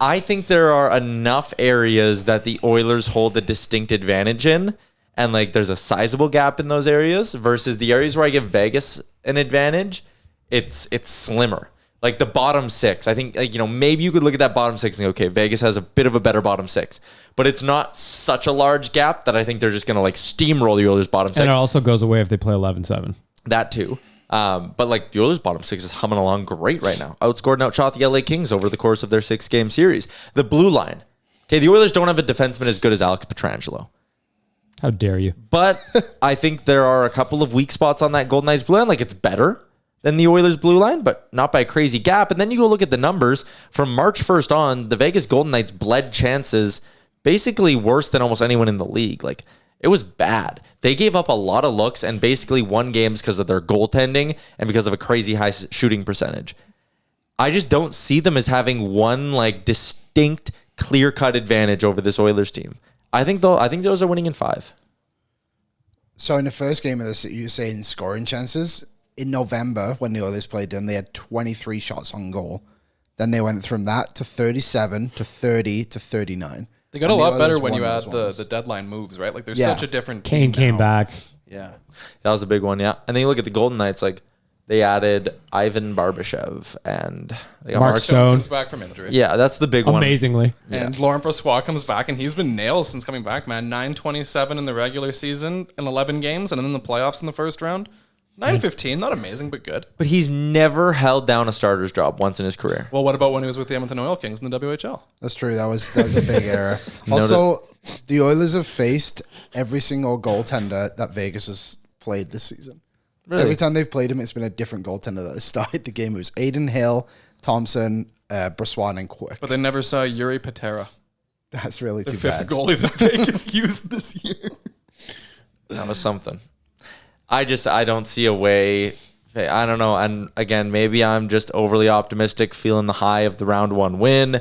I think there are enough areas that the Oilers hold a distinct advantage in, and like there's a sizable gap in those areas versus the areas where I give Vegas an advantage. It's slimmer. Like the bottom six, I think, like, maybe you could look at that bottom six and go, okay, Vegas has a bit of a better bottom six, but it's not such a large gap that I think they're just going to like steamroll the Oilers bottom six. And it also goes away if they play 11-7. That too. But like the Oilers bottom six is humming along great right now. Outscored and outshot the LA Kings over the course of their 6-game series. The blue line. Okay, the Oilers don't have a defenseman as good as Alex Pietrangelo. How dare you? But I think there are a couple of weak spots on that Golden Knights blue line. Like it's better than the Oilers blue line, but not by a crazy gap. And then you go look at the numbers. From March 1st on, the Vegas Golden Knights bled chances basically worse than almost anyone in the league. Like, it was bad. They gave up a lot of looks and basically won games because of their goaltending and because of a crazy high shooting percentage. I just don't see them as having one like distinct, clear-cut advantage over this Oilers team. I think those are winning in 5. So in the first game of this, you were saying scoring chances. In November, when the Oilers played them, they had 23 shots on goal. Then they went from that to 37 to 30 to 39. They got a lot better when you add the deadline moves, right? Like, there's such a different team Kane came back. Yeah. That was a big one, yeah. And then you look at the Golden Knights, like, they added Ivan Barbashev and they got Mark Stone comes back from injury. Yeah, that's the big one. Amazingly. And Laurent Brossoit comes back, and he's been nails since coming back, man. 927 in the regular season in 11 games, and then in the playoffs in the first round. 9-15, not amazing, but good. But he's never held down a starter's job once in his career. Well, what about when he was with the Edmonton Oil Kings in the WHL? That's true. That was a big error. Also, the Oilers have faced every single goaltender that Vegas has played this season. Really? Every time they've played him, it's been a different goaltender that has started the game. It was Aiden Hill, Thompson, Brossoit, and Quick. But they never saw Yuri Patera. That's really The too fifth bad. goalie that Vegas used this year. That was something. I don't see a way. I don't know. And again, maybe I'm just overly optimistic, feeling the high of the round 1 win.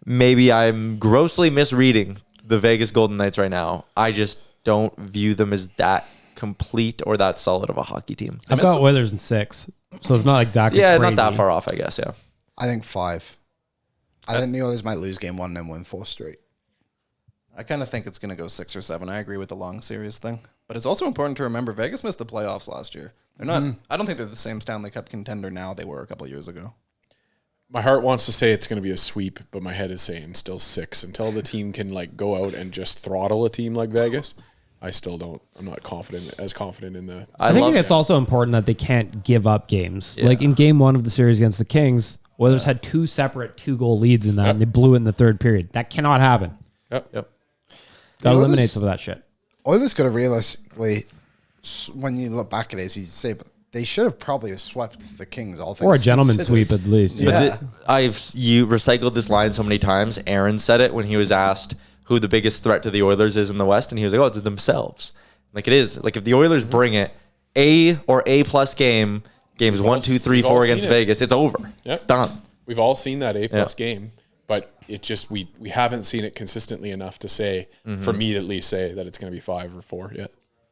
Maybe I'm grossly misreading the Vegas Golden Knights right now. I just don't view them as that complete or that solid of a hockey team. I've got Oilers in 6, so it's not exactly Yeah, crazy. not that far off, I guess, yeah. I think 5. I think the Oilers might lose game 1 and then win 4 straight. I kind of think it's going to go 6 or 7. I agree with the long series thing. But it's also important to remember Vegas missed the playoffs last year. They're not. I don't think they're the same Stanley Cup contender now they were a couple years ago. My heart wants to say it's going to be a sweep, but my head is saying still 6 until the team can like go out and just throttle a team like Vegas. I still don't. I'm not as confident in the. I think it's also important that they can't give up games. Yeah. Like in game 1 of the series against the Kings, Oilers had 2 separate 2-goal leads in that, and they blew it in the third period. That cannot happen. Yep. That eliminates some of that shit. Oilers could have realistically, when you look back at it, as you say, but they should have probably swept the Kings. All things Or a gentleman's considered. sweep at least. Yeah. You recycled this line so many times. Aaron said it when he was asked who the biggest threat to the Oilers is in the West, and he was like, "Oh, it's themselves." Like it is. Like if the Oilers bring it A or A+ games 1, 2, 3, 4 against Vegas, it's over. Yep. It's done. We've all seen that A+ game, but it just we haven't seen it consistently enough to say, for me to at least say that it's going to be 5 or 4 yet.